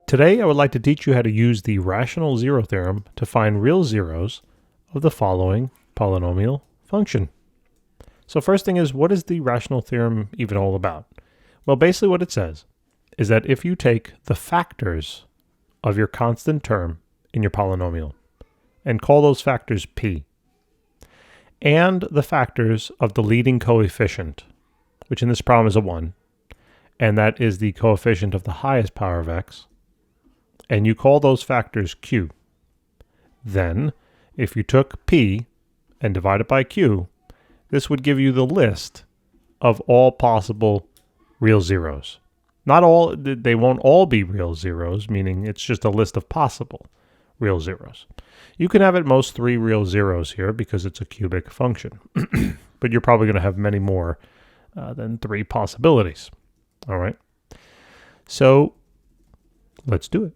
Today I would like to teach you how to use the Rational Zero Theorem to find real zeros of the following polynomial function. So first thing is, what is the Rational Theorem even all about? Well, basically what it says is that if you take the factors of your constant term in your polynomial and call those factors p, and the factors of the leading coefficient, which in this problem is a 1, and that is the coefficient of the highest power of x, and you call those factors q, then if you took p and divide it by q, this would give you the list of all possible real zeros. Not all, they won't all be real zeros, meaning it's just a list of possible real zeros. You can have at most 3 real zeros here because it's a cubic function, but you're probably going to have many more than 3 possibilities. All right, so let's do it.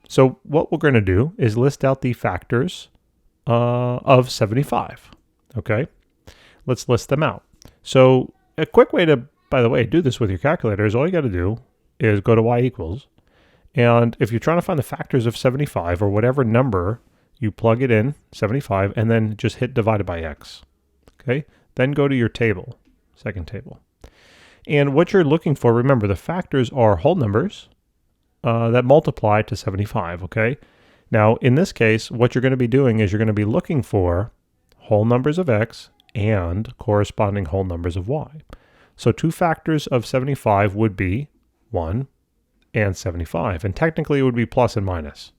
So what we're going to do is list out the factors of 75, okay? Let's list them out. So a quick way to, by the way, do this with your calculator is all you got to do is go to y equals, and if you're trying to find the factors of 75 or whatever number, you plug it in, 75, and then just hit divided by x, okay? Then go to your table, second table. And what you're looking for, remember, the factors are whole numbers that multiply to 75, okay? Now, in this case, what you're going to be doing is you're going to be looking for whole numbers of x and corresponding whole numbers of y. So 2 factors of 75 would be 1 and 75, and technically it would be plus and minus,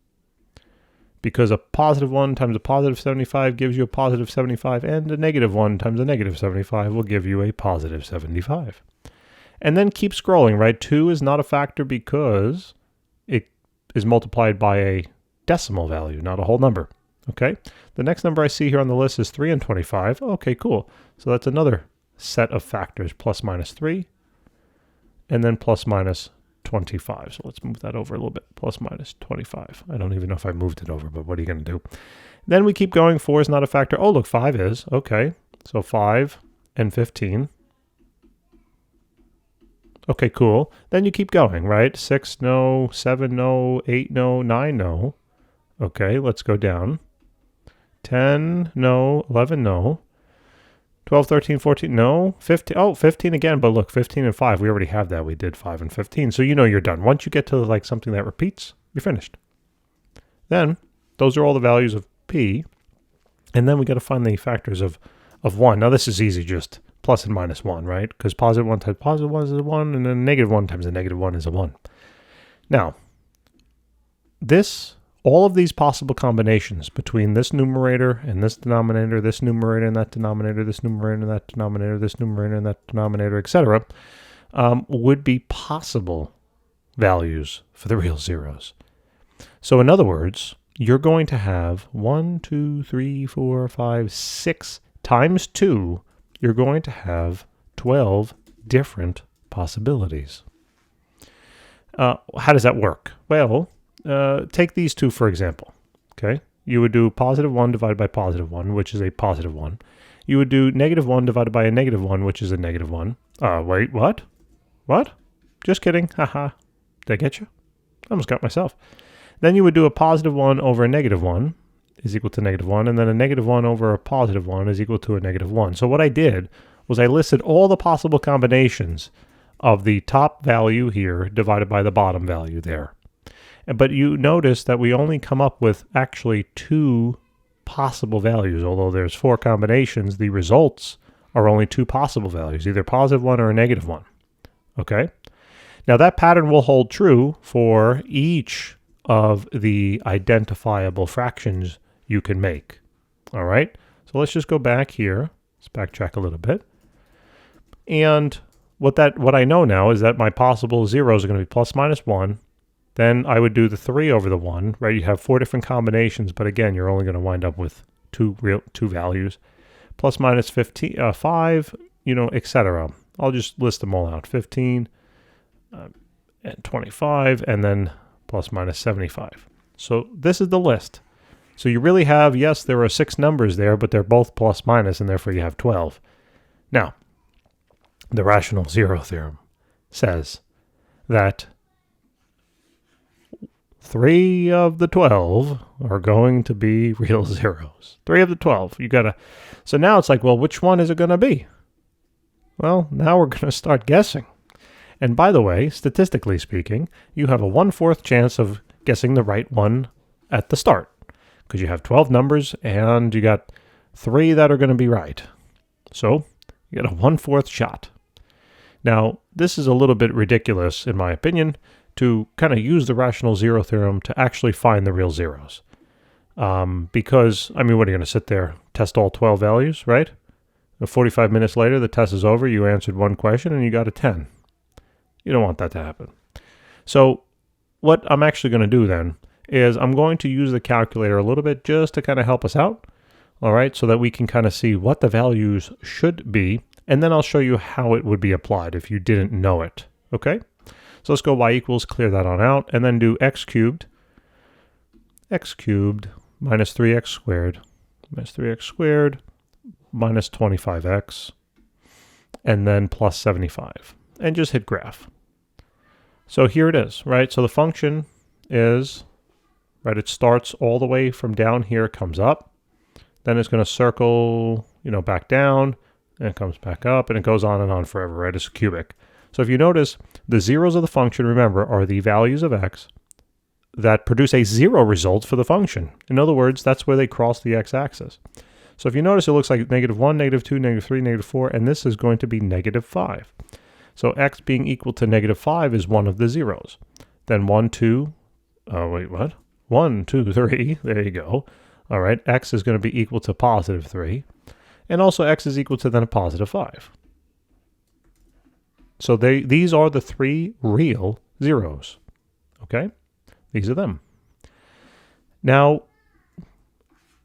because a positive 1 times a positive 75 gives you a positive 75, and a negative 1 times a negative 75 will give you a positive 75. And then keep scrolling, right? 2 is not a factor because it is multiplied by a decimal value, not a whole number, okay? The next number I see here on the list is 3 and 25. Okay, cool. So that's another set of factors, plus minus 3, and then plus minus 25. So let's move that over a little bit, plus minus 25. I don't even know if I moved it over, but what are you going to do? Then we keep going. 4 is not a factor. Oh, look, 5 is. Okay, so 5 and 15. Okay, cool. Then you keep going, right? 6, no. 7, no. 8, no. 9, no. Okay, let's go down. 10, no. 11, no. 12, 13, 14, no. 15, oh, 15 again, but look, 15 and 5, we already have that. We did 5 and 15, so you know you're done. Once you get to like something that repeats, you're finished. Then, those are all the values of p, and then we got to find the factors of 1. Now this is easy, just plus and minus 1, right? Because positive 1 times positive 1 is a 1, and then negative 1 times a negative 1 is a 1. Now, all of these possible combinations between this numerator and this denominator, this numerator and that denominator, this numerator and that denominator, this numerator and that denominator, etc., would be possible values for the real zeros. So in other words, you're going to have 1, 2, 3, 4, 5, 6 times 2, you're going to have 12 different possibilities. How does that work? Well, take these two for example, okay? You would do positive 1 divided by positive 1, which is a positive 1. You would do negative 1 divided by a negative 1, which is a negative 1. Wait, what? What? Just kidding. Haha. Did I get you? I almost got myself. Then you would do a positive 1 over a negative 1 is equal to negative 1, and then a negative 1 over a positive 1 is equal to a negative 1. So what I did was I listed all the possible combinations of the top value here divided by the bottom value there. But you notice that we only come up with actually 2 possible values. Although there's 4 combinations, the results are only 2 possible values, either positive 1 or a negative 1. Okay? Now that pattern will hold true for each of the identifiable fractions you can make. All right? So let's just go back here. Let's backtrack a little bit. And what I know now is that my possible zeros are going to be plus minus 1. Then I would do the 3 over the 1, right? You have 4 different combinations, but again, you're only going to wind up with two values. Plus minus 15, 5, etc. I'll just list them all out. 15 and 25, and then plus minus 75. So this is the list. So you really have, yes, there are 6 numbers there, but they're both plus minus, and therefore you have 12. Now, the Rational Zero Theorem says that 3 of the 12 are going to be real zeros. 3 of the 12. So now it's like, well, which one is it going to be? Well, now we're going to start guessing. And by the way, statistically speaking, you have a 1/4 chance of guessing the right one at the start, because you have 12 numbers and you got 3 that are going to be right. So you get a 1/4 shot. Now, this is a little bit ridiculous, in my opinion, to kind of use the Rational Zero Theorem to actually find the real zeros. Because, I mean, what are you going to sit there, test all 12 values, right? 45 minutes later, the test is over, you answered one question and you got a 10. You don't want that to happen. So what I'm actually going to do then is I'm going to use the calculator a little bit just to kind of help us out, all right, so that we can kind of see what the values should be, and then I'll show you how it would be applied if you didn't know it, okay? So let's go y equals, clear that on out, and then do x cubed minus 3x squared minus 25x, and then plus 75, and just hit graph. So here it is, right? So the function is, right, it starts all the way from down here, comes up, then it's going to circle, back down, and it comes back up, and it goes on and on forever, right? It's cubic. So if you notice, the zeros of the function, remember, are the values of x that produce a 0 result for the function. In other words, that's where they cross the x-axis. So if you notice, it looks like -1, -2, -3, -4, and this is going to be -5. So x being equal to -5 is one of the zeros. Then 1, 2, 1, 2, 3, there you go. All right, x is going to be equal to +3. And also x is equal to then a +5. So these are the 3 real zeros, okay? These are them. Now,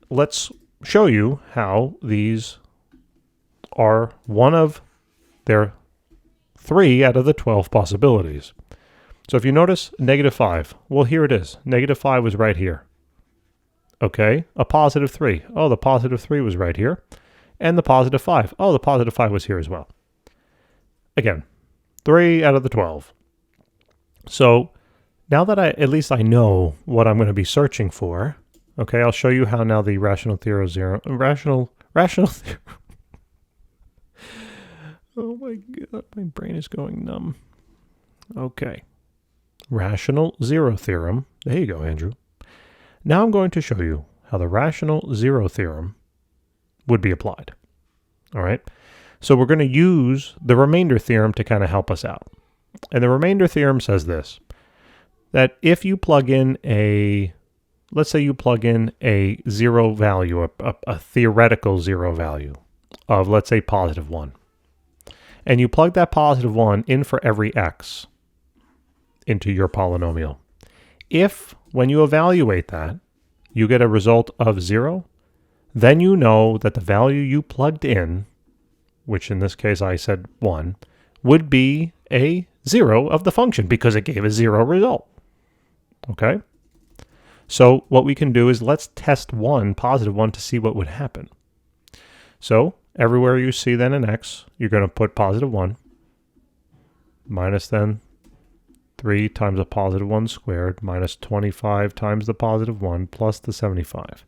let's show you how these are one of their 3 out of the 12 possibilities. So if you notice -5, well, here it is. -5 was right here. Okay, a +3. Oh, the +3 was right here. And the +5. Oh, the +5 was here as well. Again, 3 out of the 12. So now that at least I know what I'm going to be searching for, okay, I'll show you how now the rational theorem. Oh my God, my brain is going numb. Okay. Rational Zero Theorem. There you go, Andrew. Now I'm going to show you how the Rational Zero Theorem would be applied. All right. So we're going to use the remainder theorem to kind of help us out. And the remainder theorem says this, that if you plug in let's say you plug in a 0 value, a theoretical 0 value of, let's say, +1. And you plug that +1 in for every x into your polynomial. If, when you evaluate that, you get a result of 0, then you know that the value you plugged in, which in this case I said 1, would be a 0 of the function because it gave a 0 result. Okay? So what we can do is let's test +1 to see what would happen. So everywhere you see then an x, you're going to put +1 minus then 3 times a +1 squared minus 25 times the +1 plus the 75.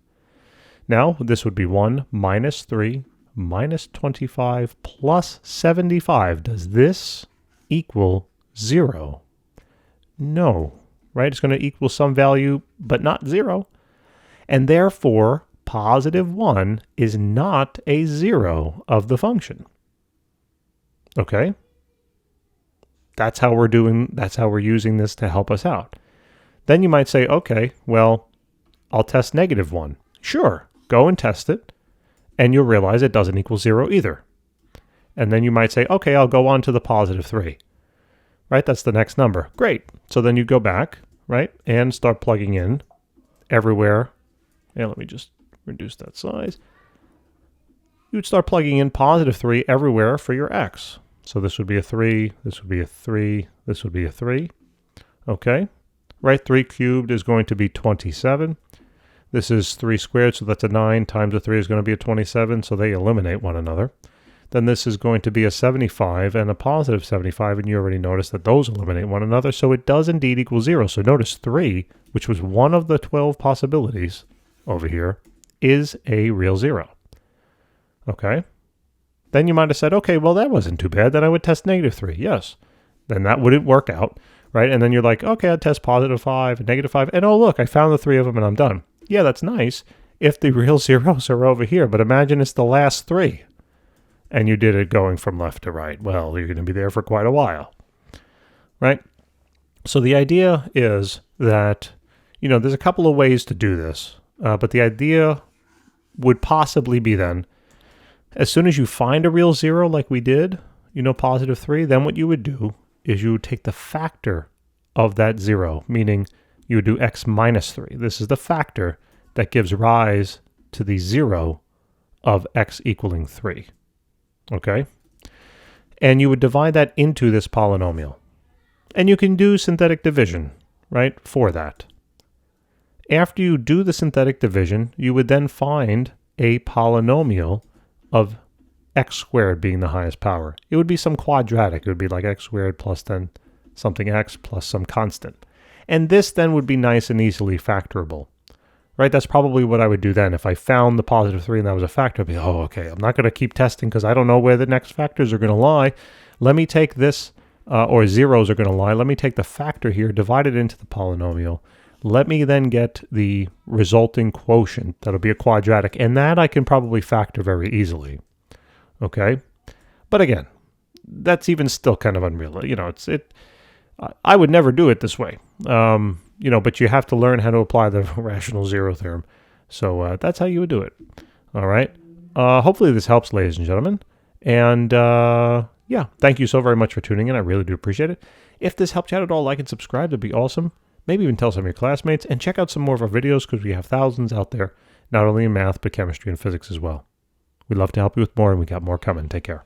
Now this would be 1 minus 3 minus 25 plus 75. Does this equal 0? No, right? It's going to equal some value, but not 0. And therefore, +1 is not a 0 of the function. Okay? That's how we're using this to help us out. Then you might say, okay, well, I'll test -1. Sure, go and test it, and you'll realize it doesn't equal 0 either. And then you might say, okay, I'll go on to the +3. Right, that's the next number. Great. So then you go back, right, and start plugging in everywhere. And let me just reduce that size. You'd start plugging in +3 everywhere for your x. So this would be a 3, this would be a 3, this would be a 3. Okay, right, 3 cubed is going to be 27. This is 3 squared, so that's a 9 times a 3 is going to be a 27, so they eliminate one another. then this is going to be a 75 and a positive 75, and you already noticed that those eliminate one another, so it does indeed equal 0. So notice 3, which was one of the 12 possibilities over here, is a real 0. Okay? Then you might have said, okay, well, that wasn't too bad. Then I would test negative 3. Yes. Then that wouldn't work out, right? And then you're like, okay, I'd test positive 5 and negative 5, and oh, look, I found the 3 of them and I'm done. Yeah, that's nice if the real zeros are over here, but imagine it's the last 3. And you did it going from left to right. Well, you're going to be there for quite a while, right? So the idea is that, there's a couple of ways to do this, but the idea would possibly be then, as soon as you find a real 0 like we did, positive 3, then what you would do is you would take the factor of that 0, meaning you would do x minus 3. This is the factor that gives rise to the 0 of x equaling 3. Okay? And you would divide that into this polynomial. And you can do synthetic division, right, for that. After you do the synthetic division, you would then find a polynomial of x squared being the highest power. It would be some quadratic. It would be like x squared plus then something x plus some constant. And this then would be nice and easily factorable. Right, that's probably what I would do then. If I found the positive 3 and that was a factor, I'd be, oh, okay, I'm not going to keep testing because I don't know where the next factors are going to lie. Let me take this, or zeros are going to lie. Let me take the factor here, divide it into the polynomial. Let me then get the resulting quotient. That'll be a quadratic, and that I can probably factor very easily. Okay? But again, that's even still kind of unreal. I would never do it this way. But you have to learn how to apply the Rational Zero Theorem. So that's how you would do it. All right. Hopefully this helps, ladies and gentlemen. And yeah, thank you so very much for tuning in. I really do appreciate it. If this helped you out at all, like and subscribe. That'd be awesome. Maybe even tell some of your classmates. And check out some more of our videos because we have thousands out there, not only in math, but chemistry and physics as well. We'd love to help you with more, and we got more coming. Take care.